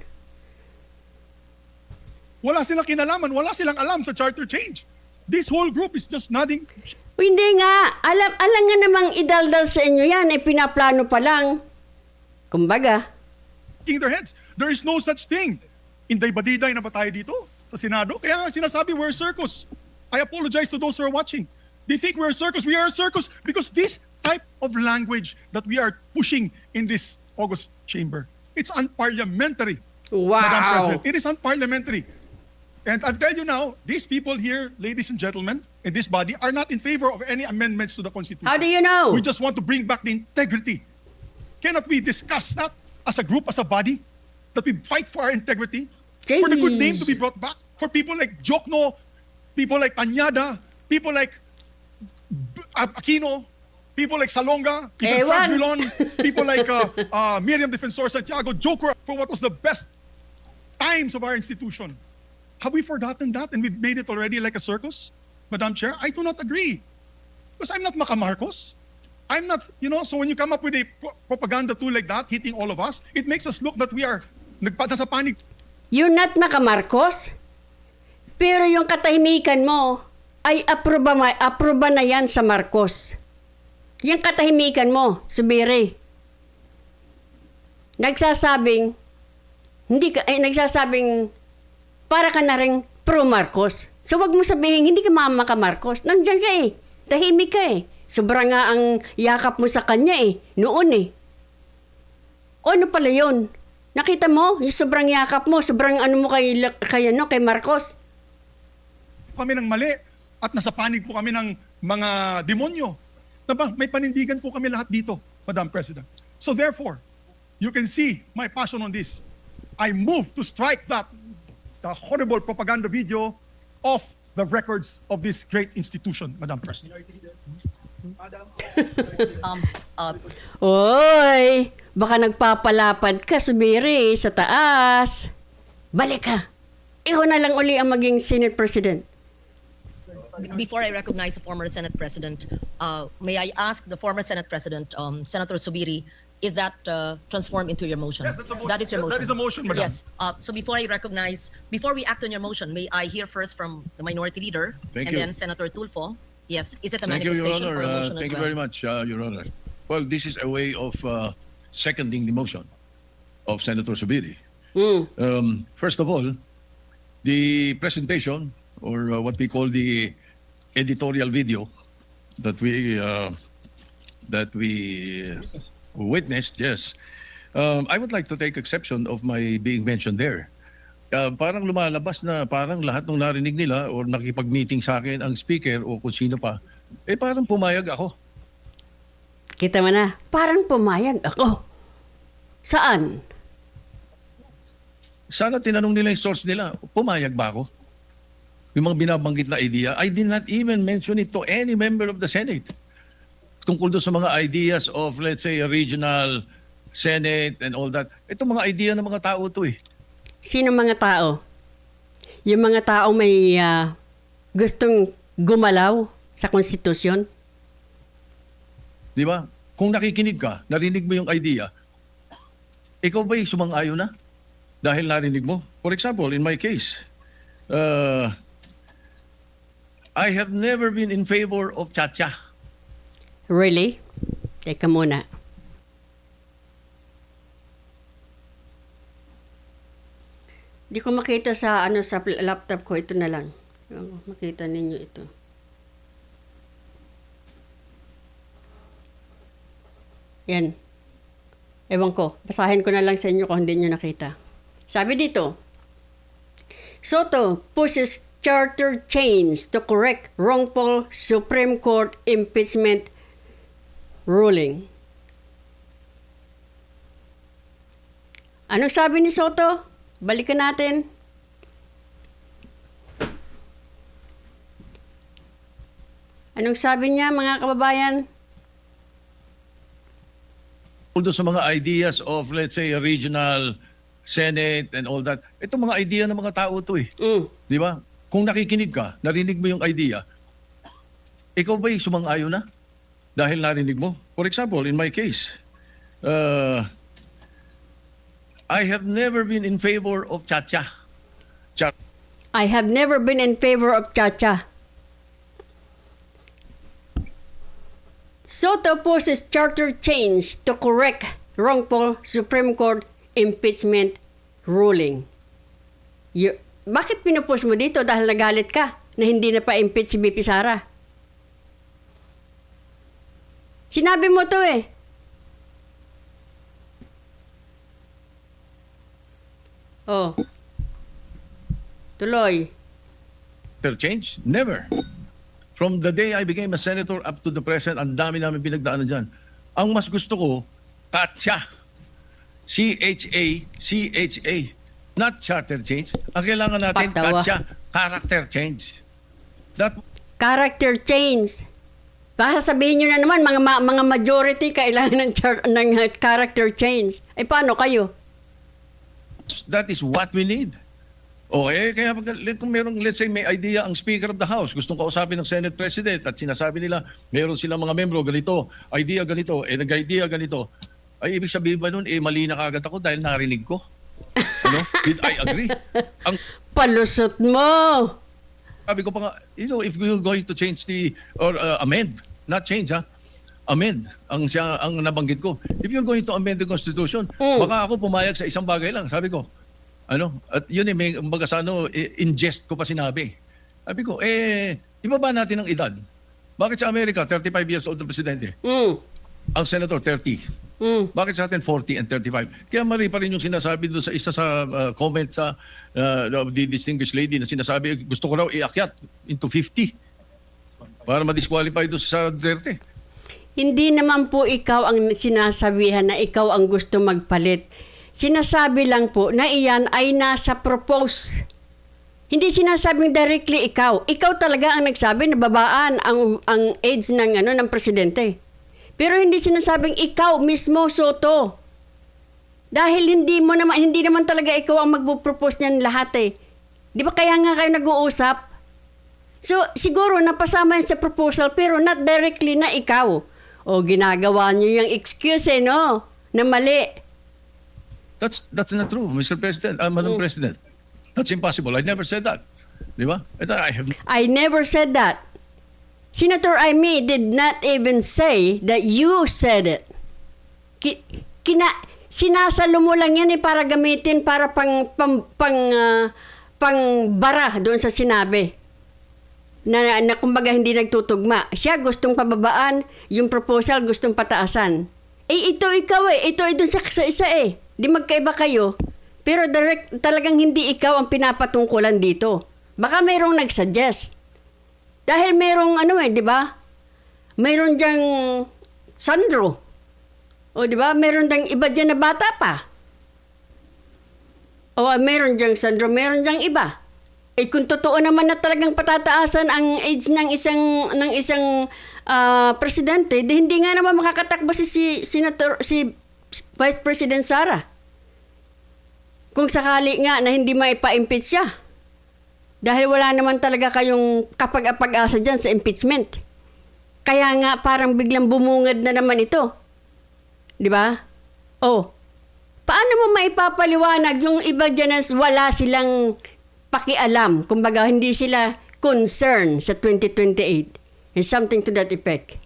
Wala silang kinalaman, wala silang alam sa charter change. This whole group is just nodding. Hindi nga. Alam nga namang idaldal sa inyo yan. Pinaplano pa lang. Kumbaga. Their heads. There is no such thing. Inday-badiday na ba tayo dito sa Senado? Kaya nga sinasabi, we're a circus. I apologize to those who are watching. They think we're a circus. We are a circus because this type of language that we are pushing in this August chamber, it's unparliamentary. Wow. Madam President, it is unparliamentary. And I'll tell you now, these people here, ladies and gentlemen, in this body, are not in favor of any amendments to the Constitution. How do you know? We just want to bring back the integrity. Cannot we discuss that as a group, as a body, that we fight for our integrity, for the good name to be brought back, for people like Jokno, people like Tanyada, people like Aquino, people like Salonga, even Fabulon, people like Miriam Defensor Santiago, Joker, for what was the best times of our institution. Have we forgotten that and we've made it already like a circus? Madam Chair, I do not agree. Because I'm not Maca Marcos. I'm not, so when you come up with a propaganda tool like that, hitting all of us, it makes us look that we are nagpata sa panig. You're not Maca Marcos? Pero yung katahimikan mo ay aproba na yan sa Marcos. Yung katahimikan mo, Subiri. Nagsasabing, nagsasabing, para ka na rin pro-Marcos. So, wag mo sabihin, hindi ka mama ka Marcos. Nandiyan ka eh. Tahimik ka eh. Sobrang nga ang yakap mo sa kanya eh. Noon eh. O ano pala yun? Nakita mo? Yung sobrang yakap mo, sobrang ano mo kay Marcos. Kami ng mali at nasa panig po kami ng mga demonyo. May panindigan po kami lahat dito, Madam President. So therefore, you can see my passion on this. I move to strike the horrible propaganda video off the records of this great institution, Madam President. Oy, baka nagpapalapad ka, Subiri, sa taas. Balik ka. Ikaw na lang uli ang maging Senate President. Before I recognize the former Senate President, may I ask the former Senate President, Senator Subiri, is that transformed into your motion? Yes, that's a motion. That is your motion. That is a motion, Madam. Yes. So before we act on your motion, may I hear first from the Minority Leader Thank and you. then Senator Tulfo? Yes. Is it a Thank you, Your manifestation Honor. or a motion Thank as you well? very much, Your Honor. Well, this is a way of seconding the motion of Senator Subiri. First of all, the presentation, or what we call the editorial video that we witnessed, yes. I would like to take exception of my being mentioned there. Parang lumalabas na parang lahat ng narinig nila or nakipag-meeting sa akin ang speaker o kung sino pa, parang pumayag ako. Kita mo na, parang pumayag ako. Saan? Sana tinanong nila yung source nila, pumayag ba ako? Yung mga binabanggit na idea, I did not even mention it to any member of the Senate. Tungkol doon sa mga ideas of, let's say, a regional Senate and all that. Ito mga idea ng mga tao to eh. Sino mga tao? Yung mga tao may gustong gumalaw sa konstitusyon? Di ba? Kung nakikinig ka, narinig mo yung idea, ikaw ba'y sumang-ayon na? Dahil narinig mo? For example, in my case, I have never been in favor of cha-cha. Really? Teka muna. Di ko makita sa sa laptop ko. Ito na lang. Makita ninyo ito. Yan. Ewan ko. Basahin ko na lang sa inyo kung hindi nyo nakita. Sabi dito, Soto pushes charter change to correct wrongful Supreme Court impeachment ruling. Anong sabi ni Soto? Balikan natin. Anong sabi niya, mga kababayan? Doon sa mga ideas of, let's say, a regional Senate and all that. Ito mga idea ng mga tao to eh. Di ba? Kung nakikinig ka, narinig mo yung idea, ikaw ba'y sumang-ayon na? Dahil narinig mo? For example, in my case, I have never been in favor of cha-cha. I have never been in favor of cha-cha. Soto opposes charter change to correct wrongful Supreme Court impeachment ruling. Bakit pinupost mo dito? Dahil nagalit ka na hindi na pa-impeach si BP Sara. Sinabi mo to eh. Oh. Tuloy. Change? Never. From the day I became a senator up to the present, ang dami namin pinagdaanan dyan. Ang mas gusto ko, CHA. C-H-A. Not charter change. Ang kailangan natin, CHA, character change. Character change. Baka sabihin nyo na naman, mga majority kailangan ng character change. Eh, paano kayo? That is what we need. Kaya kung merong, let's say, may idea ang Speaker of the House, gustong kausapin ng Senate President at sinasabi nila, meron silang mga membro, ganito, idea ganito, nag-idea ganito. Ay, ibig sabihin ba nun, mali na kagad ako dahil narinig ko? Ano? Did I agree? Palusot mo! Sabi ko pa nga, if we're going to change or amend, not change amend ang nabanggit ko. If you're going to amend the Constitution, baka ako pumayag sa isang bagay lang. Sabi ko, at yun may kumbaga sa in jest ko pa sinabi. Sabi ko, ibaba natin ang edad. Bakit sa Amerika, 35 years old ang presidente? Ang senator, 30. Bakit sa atin 40 and 35? Kaya mali pa rin yung sinasabi doon sa isa sa comment sa the distinguished lady na sinasabi, gusto ko raw iakyat into 50 para ma-disqualify doon sa Duterte. Hindi naman po ikaw ang sinasabihan na ikaw ang gusto magpalit. Sinasabi lang po na iyan ay nasa propose. Hindi sinasabing directly ikaw. Ikaw talaga ang nagsabi na babaan ang age ng ng presidente. Pero hindi sinasabing ikaw mismo, Soto. Dahil hindi naman talaga ikaw ang magpo-propose niyan lahat eh. 'Di ba kaya nga kayo nag-uusap? So siguro napasama yan sa proposal pero not directly na ikaw. O ginagawa niyo yung excuse no? Na mali. That's not true, Mr. President, Madam President. That's impossible. I never said that. Di ba? I never said that. Senator Amy did not even say that you said it. Sinasalo mo lang yan para gamitin para bara doon sa sinabi. Na kumbaga hindi nagtutugma. Siya gustong pababaan, yung proposal gustong pataasan. Ito ikaw ito doon sa isa eh. Di magkaiba kayo. Pero talagang hindi ikaw ang pinapatungkulan dito. Baka mayroong nag-suggest. Dahil mayroong di ba? Mayroon diyang Sandro. O di ba? Mayroon diyang iba dyan na bata pa. O mayroon diyang Sandro, mayroon diyang iba. Kung totoo naman na talagang patataasan ang age ng isang presidente, di hindi nga naman makakatakbo si Vice President Sara. Kung sakali nga na hindi maipa-impeach siya. Dahil wala naman talaga kayong kapag-apag-asa dyan sa impeachment. Kaya nga parang biglang bumungad na naman ito. Di ba? Paano mo maipapaliwanag yung iba dyan na wala silang pakialam? Kumbaga, hindi sila concerned sa 2028. And something to that effect.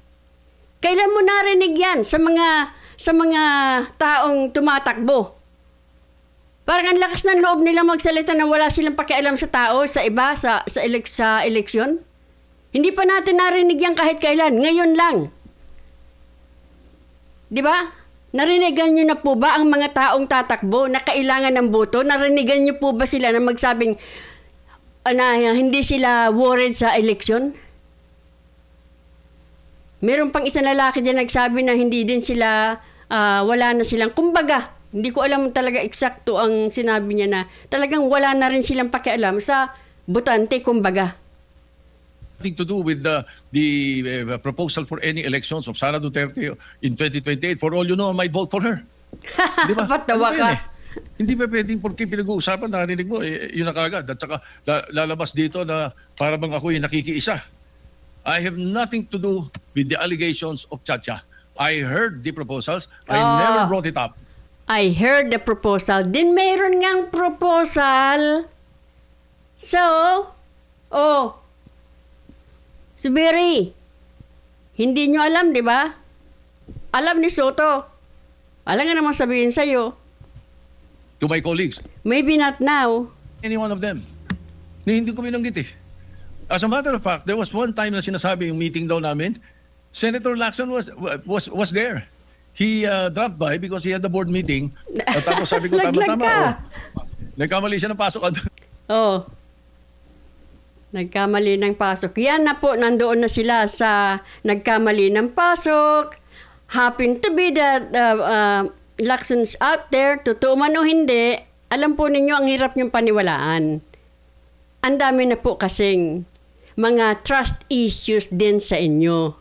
Kailan mo narinig yan sa mga taong tumatakbo? Parang ang lakas ng loob nila magsalita na wala silang pakialam sa tao, sa iba, sa eleksyon. Hindi pa natin narinig yan kahit kailan. Ngayon lang. Di ba? Narinigan nyo na po ba ang mga taong tatakbo na kailangan ng boto? Narinigan nyo po ba sila na magsabing na hindi sila worried sa eleksyon? Meron pang isang lalaki dyan nagsabi na hindi din sila, wala na silang, kumbaga, hindi ko alam talaga eksakto ang sinabi niya na talagang wala na rin silang pakialam sa botante, kumbaga. Nothing to do with the proposal for any elections of Sara Duterte in 2028. For all you know, I might vote for her. Di ba? Patawa ka. Hindi pa pwedeng porque pinag-uusapan, narinig mo, yun na kagad. At saka lalabas dito na para bang ako yung nakikiisa. I have nothing to do with the allegations of Chacha. I heard the proposals. I never brought it up. I heard the proposal. Din mayroon ngang proposal. So, Subiri, hindi nyo alam, di ba? Alam ni Soto. Alam nga naman sabihin sa'yo. To my colleagues. Maybe not now. Any one of them. Hindi ko binanggit eh. As a matter of fact, there was one time na sinasabi yung meeting daw namin, Senator Lacson was there. He dropped by because he had the board meeting. At tapos sabi ko, tama-tama. Nagkamali siya ng pasok. Nagkamali ng pasok. Yan na po, nandoon na sila sa nagkamali ng pasok. Happen to be that Lacson's out there. Totoo man o hindi, alam po ninyo ang hirap niyong paniwalaan. Ang dami na po kasing mga trust issues din sa inyo.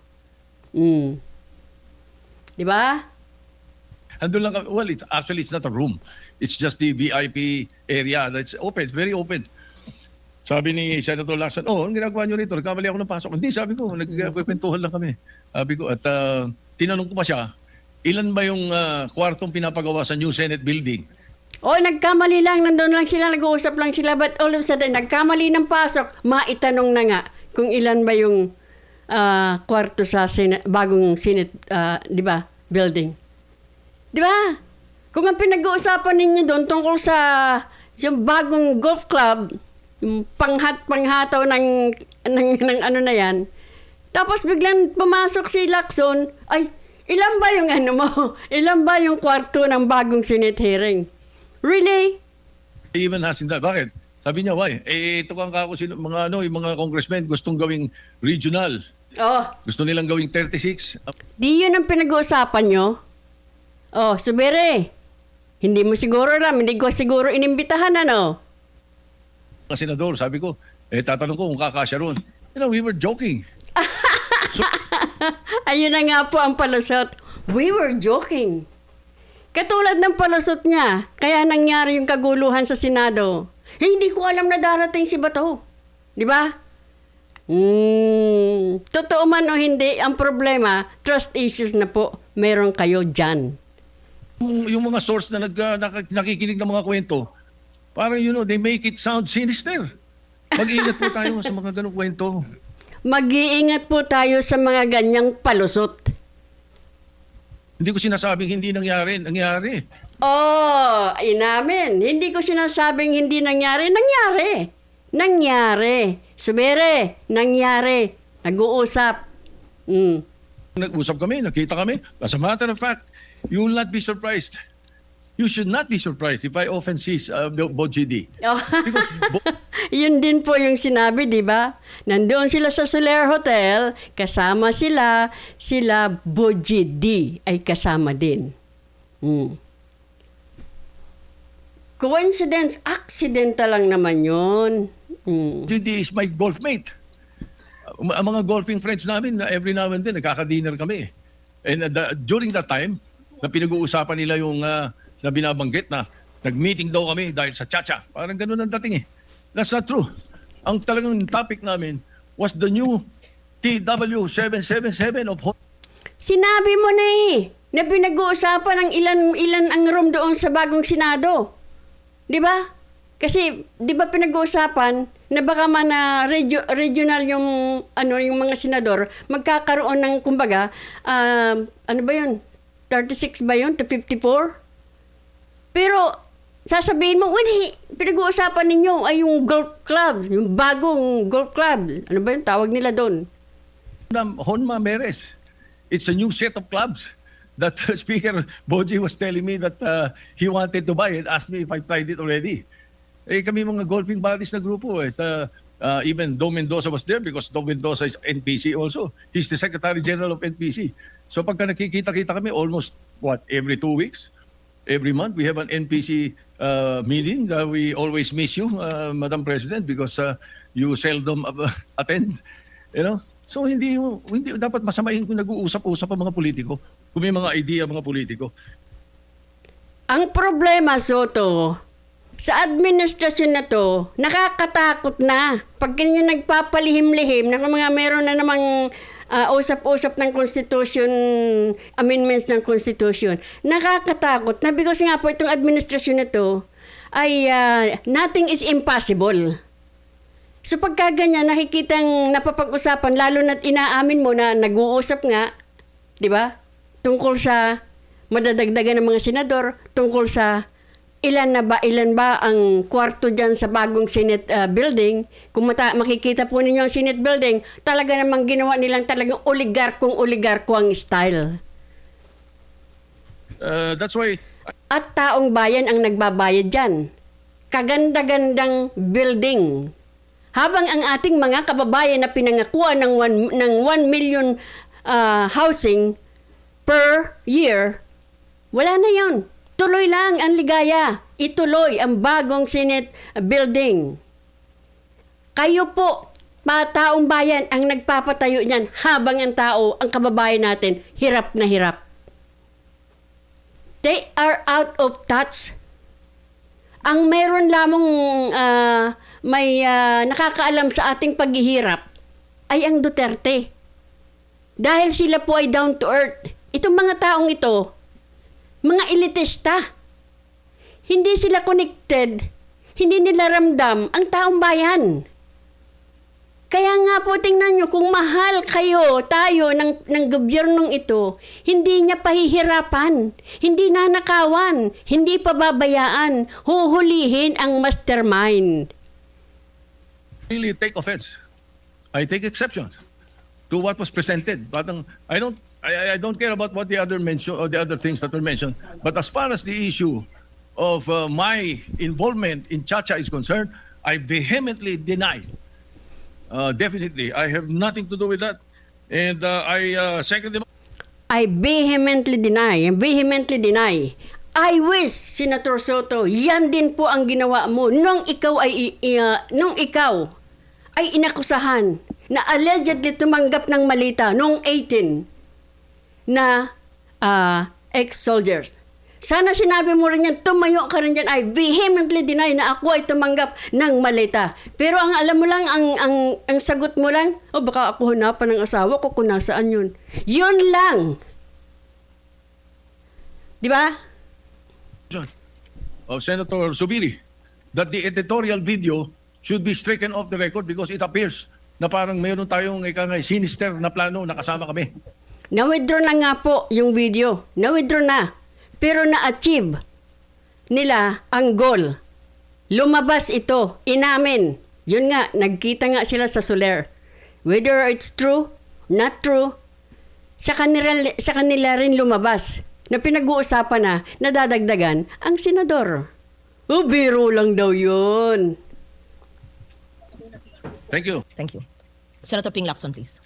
Di ba? Andun lang, well, it's not a room. It's just the VIP area that's open, very open. Sabi ni Senator Lacson, ang ginagawa nyo rito, nagkamali ako ng pasok. Hindi, sabi ko, nagkwentuhan lang kami. Sabi ko, at tinanong ko pa siya, ilan ba yung kwartong pinapagawa sa new Senate building? Nagkamali lang, nandun lang sila, nag-uusap lang sila, but all of a sudden, nagkamali ng pasok, maitanong na nga kung ilan ba yung kwarto sa bagong Senate, di ba, building. Di ba? Kung ang pinag-uusapan ninyo doon tungkol sa yung bagong golf club, yung panghataw ng ano na yan, tapos biglang pumasok si Lacson, ay, ilan ba yung ano mo? Ilan ba yung kwarto ng bagong Senate hearing? Really? Even Hasinda, bakit? Sabi niya, why? Ito kang kako, yung mga congressmen gustong gawing regional. Oh, Gusto nilang gawing 36. di yun ang pinag-uusapan nyo? Oh, Subere, hindi mo siguro alam, hindi ko siguro inimbitahan, ano? Mga senador, sabi ko, tatanong ko kung kakasya ron. We were joking. Ayun na nga po ang palusot. We were joking. Katulad ng palusot niya, kaya nangyari yung kaguluhan sa Senado. Hindi ko alam na darating si Bato. Di ba? Totoo man o hindi, ang problema, trust issues na po, meron kayo dyan. Yung mga source na nakikinig ng mga kwento, parang they make it sound sinister. Mag-ingat po tayo sa mga ganong kwento. Mag-iingat po tayo sa mga ganyang palusot. Hindi ko sinasabing hindi nangyari. Nangyari. Oh, inamin. Hindi ko sinasabing hindi nangyari. Nangyari. Nangyari. Subere, nangyari. Nag-uusap. Nag-usap kami, nakita kami. As a matter of fact, you will not be surprised. You should not be surprised if I often see Boji D. Oh. Yun din po yung sinabi, di ba? Nandoon sila sa Soler Hotel, kasama sila Boji D ay kasama din. Coincidence, accidental lang naman yun. Boji D is my golf mate. Ang mga golfing friends namin, every now and then, nagkaka-dinner kami. And during that time, na pinag-uusapan nila yung na binabanggit na nag-meeting daw kami dahil sa Chacha. Parang ganun ang dating eh. That's not true. Ang talagang topic namin was the new TW777 of Sinabi mo na na pinag-uusapan ng ilan ang room doon sa bagong Senado. Di ba? Kasi, di ba pinag-uusapan na baka man regional yung mga senador magkakaroon ng kumbaga ano ba yun? 36 ba yun to 54? Pero, sasabihin mo, hindi, pinag-uusapan ninyo ay yung golf club, yung bagong golf club. Ano ba yung tawag nila doon? Honma Meres. It's a new set of clubs that Speaker Boji was telling me that he wanted to buy and asked me if I tried it already. Kami mga golfing buddies na grupo. Even Dom Mendoza was there because Dom Mendoza is NPC also. He's the Secretary General of NPC. So pagka nakikita-kita kami almost, every 2 weeks? Every month we have an NPC meeting. We always miss you, Madam President, because you seldom attend. So hindi dapat masamahin kung nag-uusap-usap ang mga politiko, kung may mga idea mga politiko. Ang problema, Soto, sa administrasyon na to, nakakatakot na. Pag ganyan nagpapalihim-lihim na mga meron na namang usap-usap ng Constitution, amendments ng Constitution. Nakakatakot na because nga po itong administrasyon na to ay nothing is impossible. So pagka ganyan, nakikitang napapag-usapan, lalo na't inaamin mo na nag-uusap nga, di ba? Tungkol sa madadagdagan ng mga senador, tungkol sa ilan ba ang kwarto dyan sa bagong Senate building. Kung makikita po ninyo ang Senate building, talaga namang ginawa nilang talagang oligarko ang style. That's why... At taong bayan ang nagbabayad dyan. Kaganda-gandang building. Habang ang ating mga kababayan na pinangakuan ng 1 million housing per year, wala na yon. Tuloy lang ang ligaya. Ituloy ang bagong Senate building. Kayo po, taong bayan, ang nagpapatayo niyan habang ang tao, ang kababayan natin, hirap na hirap. They are out of touch. Ang meron lamang may nakakaalam sa ating paghihirap ay ang Duterte. Dahil sila po ay down to earth. Itong mga taong ito, mga elitista. Hindi sila connected, hindi nila ramdam ang taong bayan. Kaya nga po, tingnan nyo, kung mahal tayo ng gobyernong ito, hindi niya pahihirapan, hindi nanakawan, hindi pababayaan, huhulihin ang mastermind. Really take offense. I take exception to what was presented. But I don't care about what the other mention or the other things that were mentioned. But as far as the issue of my involvement in Chacha is concerned, I vehemently deny. Definitely, I have nothing to do with that. And I second them. I vehemently deny. I wish, Senator Soto, yan din po ang ginawa mo nung ikaw ay inakusahan na allegedly tumanggap ng malita noong 18 na ex-soldiers. Sana sinabi mo rin yan, tumayo ka rin dyan. I vehemently deny na ako ay tumanggap ng malita. Pero ang alam mo lang, ang sagot mo lang, baka ako hanapan ng asawa ko kung nasaan yun. Yun lang. Di ba? Of Senator Subiri, that the editorial video should be stricken off the record because it appears na parang mayroon tayong sinister na plano na kasama kami. Na-withdraw na nga po yung video. Na-withdraw na. Pero na-achieve nila ang goal. Lumabas ito. Inamin. Yun nga, nagkita nga sila sa Soler. Whether it's true, not true, sa kanila rin lumabas na pinag-uusapan na nadadagdagan ang senador. Biro lang daw yun. Thank you. Thank you. Senator Ping Lacson, please.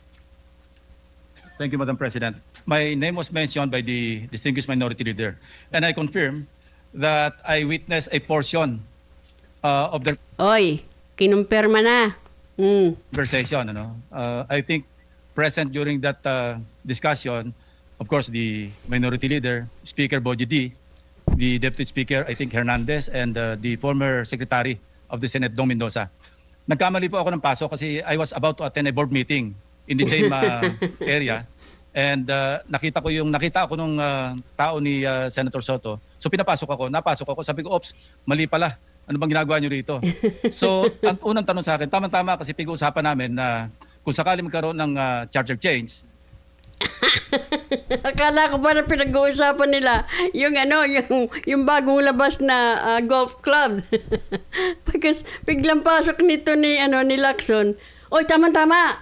Thank you, Madam President. My name was mentioned by the distinguished minority leader, and I confirm that I witnessed a portion of the Oy, kinumpirma na. conversation. I think present during that discussion, of course, the minority leader, Speaker Boji D, the Deputy Speaker, I think Hernandez, and the former Secretary of the Senate, Dong Mendoza. Nagkamali po ako ng pasok kasi I was about to attend a board meeting in the same area. And nakita ako nung tao ni Senator Soto. So napasok ako, sabi ko, "Ops, mali pala. Ano bang ginagawa niyo rito?" So, ang unang tanong sa akin, tama-tama kasi pinag-uusapan namin na kung sakali magkaroon ng charter change. Akala ko pa na pinag-uusapan nila yung bagong labas na golf club. Pagkas biglang pasok nito ni Lacson, oy, tama-tama.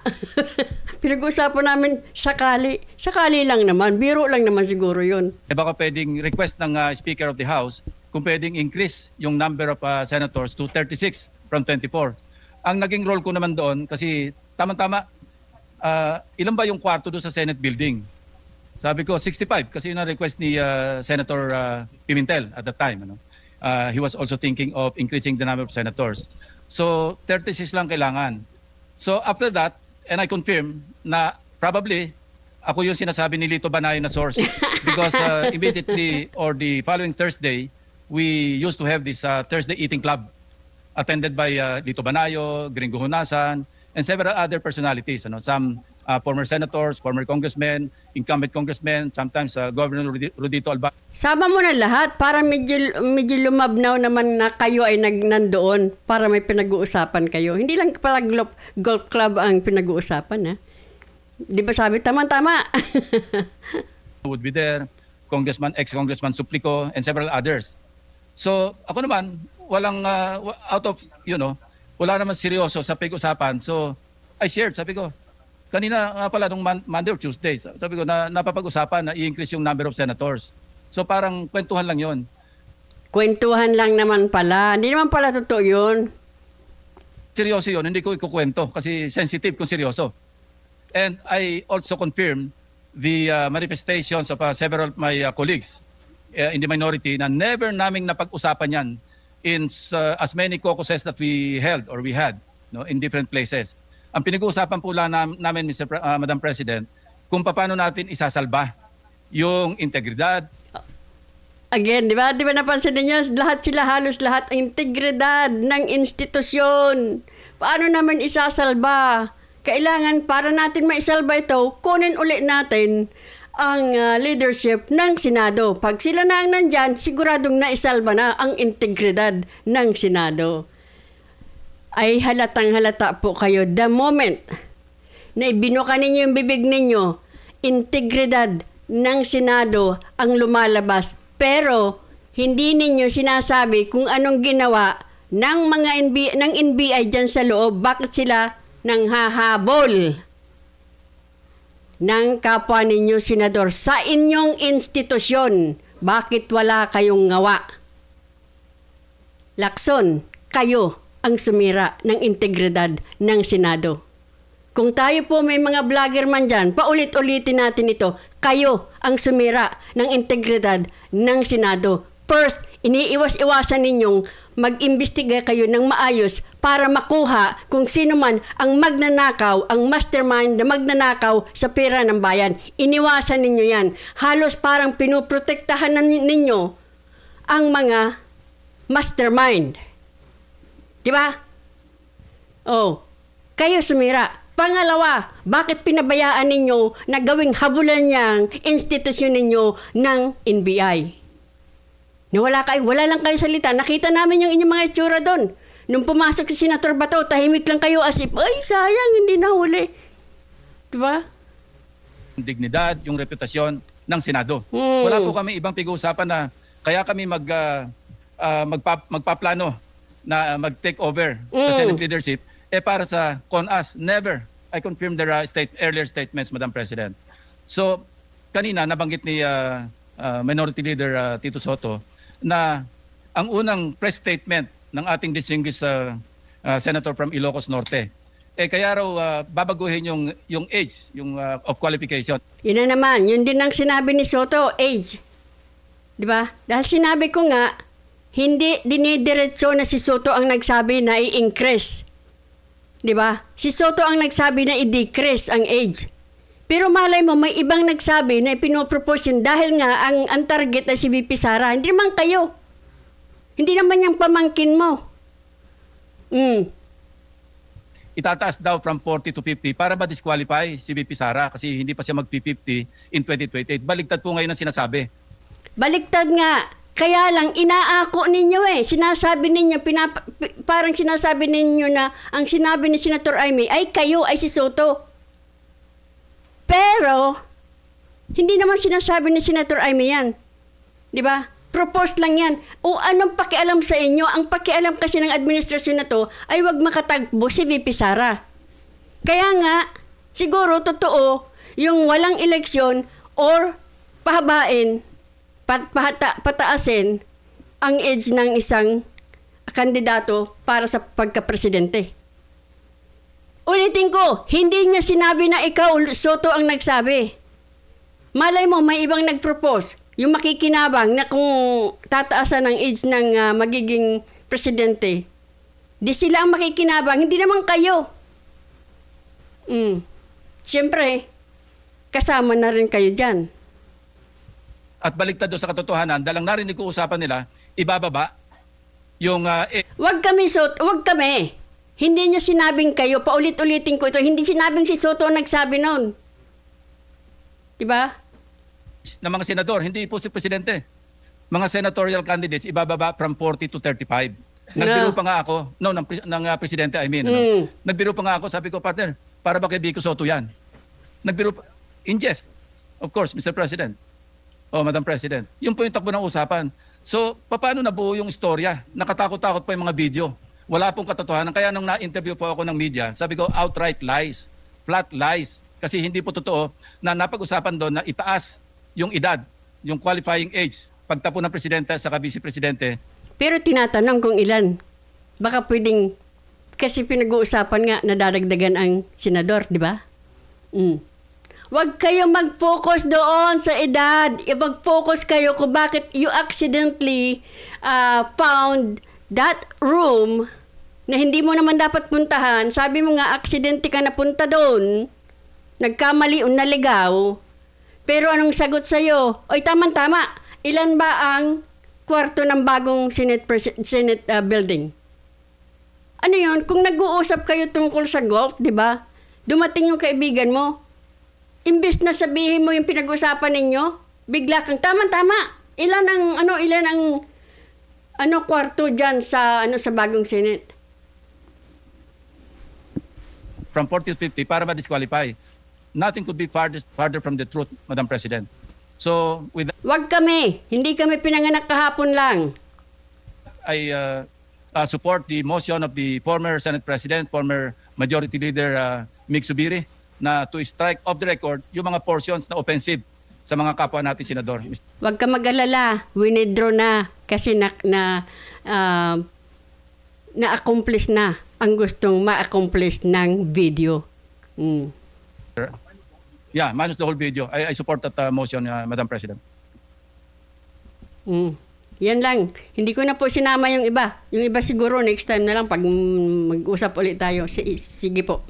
Pinag-uusapan namin sakali. Sakali lang naman. Biro lang naman siguro yun. Baka pwedeng request ng Speaker of the House kung pwedeng increase yung number of senators to 36 from 24. Ang naging role ko naman doon, kasi tama-tama, ilan ba yung kwarto doon sa Senate building? Sabi ko, 65, kasi yun ang request ni Senator Pimentel at the time. He was also thinking of increasing the number of senators. So, 36 lang kailangan. So, after that, and I confirm na probably ako yung sinasabi ni Lito Banayo na source because immediately or the following Thursday, we used to have this Thursday eating club attended by Lito Banayo, Gringo Hunasan, and several other personalities. Some former senators, former congressmen, incumbent congressmen, sometimes Governor Rodito Alba. Sama mo na lahat para medyo lumabnaw naman na kayo ay nandoon para may pinag-uusapan kayo. Hindi lang pala golf club ang pinag-uusapan. Ha? Di ba sabi, tama-tama? Would be there, ex-Congressman Suplico, and several others. So ako naman, walang, wala naman seryoso sa pag-usapan. So I shared, sabi ko, kanina nga pala nung Monday or Tuesday, sabi ko na napapag-usapan na i-increase yung number of senators. So parang kwentuhan lang yon. Kwentuhan lang naman pala. Hindi naman pala totoo yun. Seryoso yun. Hindi ko ikukwento kasi sensitive kung seryoso. And I also confirm the manifestations of several of my colleagues in the minority na never naming napag-usapan yan in as many caucuses that we held or we had in different places. Ang pinag-uusapan po lang namin, Madam President, kung paano natin isasalba yung integridad. Again, di ba napansin niyo, halos lahat ang integridad ng institusyon. Paano naman isasalba? Kailangan para natin maisalba ito, kunin ulit natin ang leadership ng Senado. Pag sila na ang nandyan, siguradong naisalba na ang integridad ng Senado. ay halatang halata po kayo the moment na ibinuka ninyo yung bibig ninyo, integridad ng Senado ang lumalabas. Pero hindi ninyo sinasabi kung anong ginawa ng mga NBI dyan sa loob. Bakit sila nang hahabol ng kapwa ninyo senador sa inyong institusyon? Bakit wala kayong ngawa? Lacson, kayo ang sumira ng integridad ng Senado. Kung tayo po may mga vlogger man dyan, paulit-ulitin natin ito. Kayo ang sumira ng integridad ng Senado. First, iniiwas-iwasan ninyong mag-imbestiga kayo ng maayos para makuha kung sino man ang magnanakaw, ang mastermind na magnanakaw sa pera ng bayan. Iniwasan ninyo yan. Halos parang pinuprotektahan ninyo ang mga mastermind. Diba? Oh, kayo sumira. Pangalawa, bakit pinabayaan ninyo na gawing habulan niyang institusyon ninyo ng NBI? Wala lang kayo salita. Nakita namin yung inyong mga itsura doon. Nung pumasok si Senator Bato, tahimik lang kayo as if, ay sayang, hindi nahuli. Diba? Dignidad, yung reputasyon ng Senado. Wala po kami ibang pag-uusapan na kaya kami magpaplano na mag-take over sa Senate leadership para sa CONAS. Never. I confirm their earlier statements, Madam President. So, kanina nabanggit ni Minority Leader Tito Soto na ang unang press statement ng ating distinguished Senator from Ilocos Norte, kaya raw babaguhin yung age, yung of qualification. Yun na naman, yun din ang sinabi ni Soto, age. Di ba? Dahil sinabi ko nga, hindi dinidiretso na si Soto ang nagsabi na i-increase. Di ba? Si Soto ang nagsabi na i-decrease ang age. Pero malay mo, may ibang nagsabi na ipinopropose yun dahil nga ang target ay si VP Sara. Hindi naman kayo. Hindi naman yung pamangkin mo. Itataas daw from 40 to 50 para ma-disqualify si VP Sara kasi hindi pa siya mag-50 in 2028. Baligtad po ngayon ang sinasabi. Baligtad nga. Kaya lang, inaako ninyo Sinasabi ninyo, parang sinasabi ninyo na ang sinabi ni Senator Amy ay kayo, ay si Soto. Pero, hindi naman sinasabi ni Senator Amy yan. Di ba? Propose lang yan. O anong pakialam sa inyo? Ang pakialam kasi ng administrasyon na to ay wag makatagbo si VP Sara. Kaya nga, siguro totoo, yung walang eleksyon or pahabain, pataasin ang age ng isang kandidato para sa pagka-presidente. Ulitin ko, hindi niya sinabi na ikaw, Soto, ang nagsabi. Malay mo, may ibang nag-propose. Yung makikinabang na kung tataasan ang age ng magiging presidente, di sila ang makikinabang, hindi naman kayo. Siyempre, kasama na rin kayo dyan. At baliktad doon sa katotohanan, dalang narinig ko usapan nila, ibababa yung... Wag kami, Soto, wag kami. Hindi niya sinabing kayo, paulit-ulitin ko ito, hindi sinabing si Soto ang nagsabi noon. Diba? Na mga senador, hindi po si Presidente. Mga senatorial candidates, ibababa from 40 to 35. Nagbiro pa nga ako, ng Presidente, I mean. Nagbiro pa nga ako, sabi ko, partner, para ba kay Vico Soto yan? Nagbiro pa, in jest, of course, Mr. President. Oh, Madam President. Yun po yung takbo ng usapan. So, paano nabuo yung istorya? Nakatakot-takot pa yung mga video. Wala pong katotohanan. Kaya nung na-interview po ako ng media, sabi ko, outright lies. Flat lies. Kasi hindi po totoo na napag-usapan doon na itaas yung edad, yung qualifying age, pagtapo ng Presidente sa Vice-Presidente. Pero tinatanong kung ilan. Baka pwedeng, kasi pinag-uusapan nga na dadagdagan ang senador, di ba? Huwag kayo mag-focus doon sa edad. Mag-focus kayo kung bakit you accidentally found that room na hindi mo naman dapat puntahan. Sabi mo nga, aksidente ka na punta doon. Nagkamali o naligaw. Pero anong sagot sa'yo? Oy, tama-tama. Ilan ba ang kwarto ng bagong Senate building? Ano yun? Kung nag-uusap kayo tungkol sa golf, di ba? Dumating yung kaibigan mo. Imbes na sabihin mo yung pinag-usapan ninyo, bigla kang tama-tama. Ilan ang kwarto diyan sa sa bagong Senate? from 40 to 50 para ma-disqualify. Nothing could be farther from the truth, Madam President. So, with that, Wag kami. Hindi kami pinanganak kahapon lang. I support the motion of the former Senate President, former Majority Leader Mig Zubiri, na to strike off the record yung mga portions na offensive sa mga kapwa natin senador. Wag ka mag-alala. Winidraw na kasi na-accomplish na ang gustong ma-accomplish ng video. Yeah, minus the whole video. I support that motion, Madam President. Yan lang. Hindi ko na po sinama yung iba. Yung iba siguro next time na lang pag mag-usap ulit tayo. Sige po.